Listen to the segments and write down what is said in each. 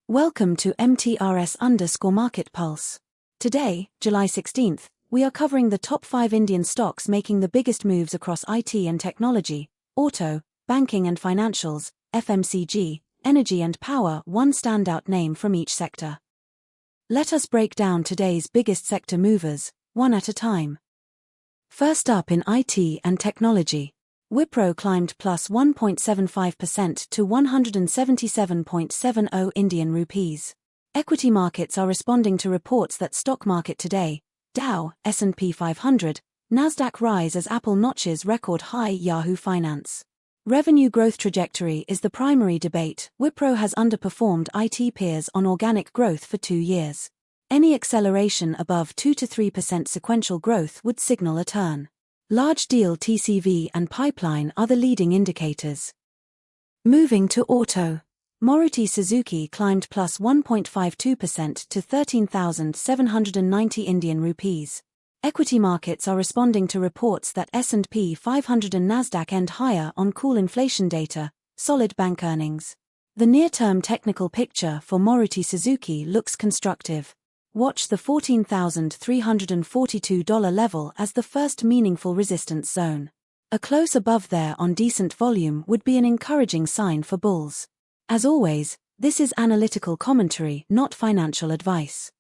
Welcome to MTRS_Market Pulse. Today, July 16th, we are covering the top 5 Indian stocks making the biggest moves across IT and technology, auto, banking and financials, FMCG, energy and power, one standout name from each sector. Let us break down today's biggest sector movers, one at a time. First up in IT and technology. Wipro climbed plus 1.75% to 177.70 Indian rupees. Equity markets are responding to reports that stock market today, Dow, S&P 500, NASDAQ rise as Apple notches record high. Yahoo Finance. Revenue growth trajectory is the primary debate. Wipro has underperformed IT peers on organic growth for 2 years. Any acceleration above 2 to 3% sequential growth would signal a turn. Large deal TCV and pipeline are the leading indicators. Moving to auto. Maruti Suzuki climbed plus 1.52% to 13,790 Indian rupees. Equity markets are responding to reports that S&P 500 and NASDAQ end higher on cool inflation data, solid bank earnings. The near-term technical picture for Maruti Suzuki looks constructive. Watch the $14,342 level as the first meaningful resistance zone. A close above there on decent volume would be an encouraging sign for bulls. As always, this is analytical commentary, not financial advice.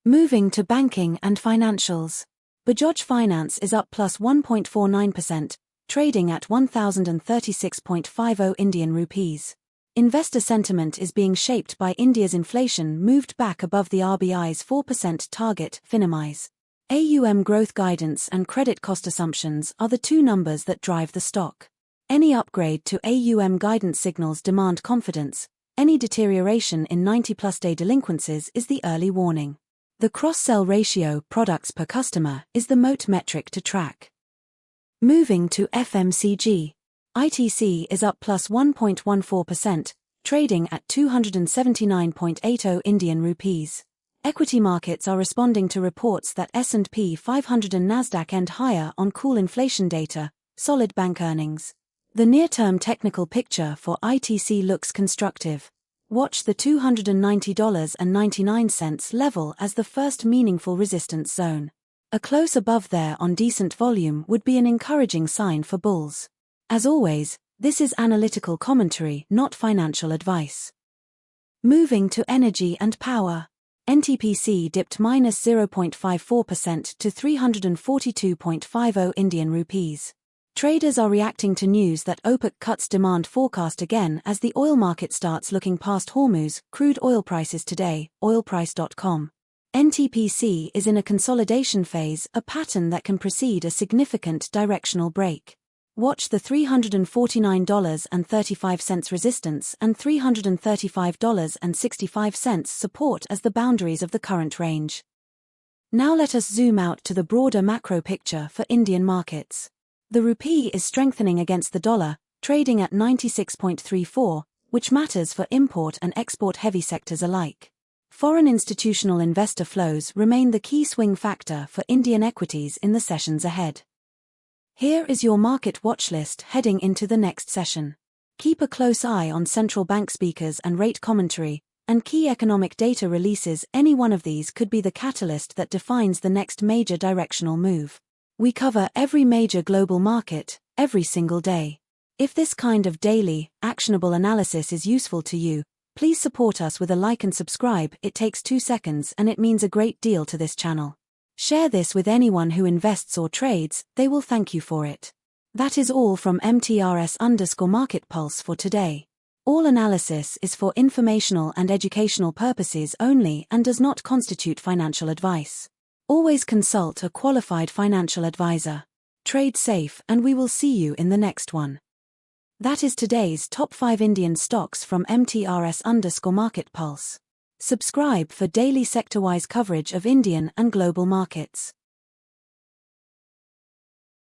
Moving to banking and financials. Bajaj Finance is up plus 1.49%, trading at 1,036.50 Indian rupees. Investor sentiment is being shaped by India's inflation moved back above the RBI's 4% target, FinMI's. AUM growth guidance and credit cost assumptions are the two numbers that drive the stock. Any upgrade to AUM guidance signals demand confidence, any deterioration in 90-plus day delinquencies is the early warning. The cross-sell ratio, products per customer, is the moat metric to track. Moving to FMCG. ITC is up plus 1.14%, trading at 279.80 Indian rupees. Equity markets are responding to reports that S&P 500 and NASDAQ end higher on cool inflation data, solid bank earnings. The near-term technical picture for ITC looks constructive. Watch the $290.99 level as the first meaningful resistance zone. A close above there on decent volume would be an encouraging sign for bulls. As always, this is analytical commentary, not financial advice. Moving to energy and power. NTPC dipped minus 0.54% to 342.50 Indian rupees. Traders are reacting to news that OPEC cuts demand forecast again as the oil market starts looking past Hormuz. Crude oil prices today, oilprice.com. NTPC is in a consolidation phase, a pattern that can precede a significant directional break. Watch the $349.35 resistance and $335.65 support as the boundaries of the current range. Now let us zoom out to the broader macro picture for Indian markets. The rupee is strengthening against the dollar, trading at 96.34, which matters for import and export-heavy sectors alike. Foreign institutional investor flows remain the key swing factor for Indian equities in the sessions ahead. Here is your market watch list heading into the next session. Keep a close eye on central bank speakers and rate commentary, and key economic data releases. Any one of these could be the catalyst that defines the next major directional move. We cover every major global market, every single day. If this kind of daily, actionable analysis is useful to you, please support us with a like and subscribe. It takes 2 seconds and it means a great deal to this channel. Share this with anyone who invests or trades, they will thank you for it. That is all from MTRS_Market Pulse for today. All analysis is for informational and educational purposes only and does not constitute financial advice. Always consult a qualified financial advisor. Trade safe and we will see you in the next one. That is today's top 5 Indian stocks from MTRS_Market Pulse. Subscribe for daily sector-wise coverage of Indian and global markets.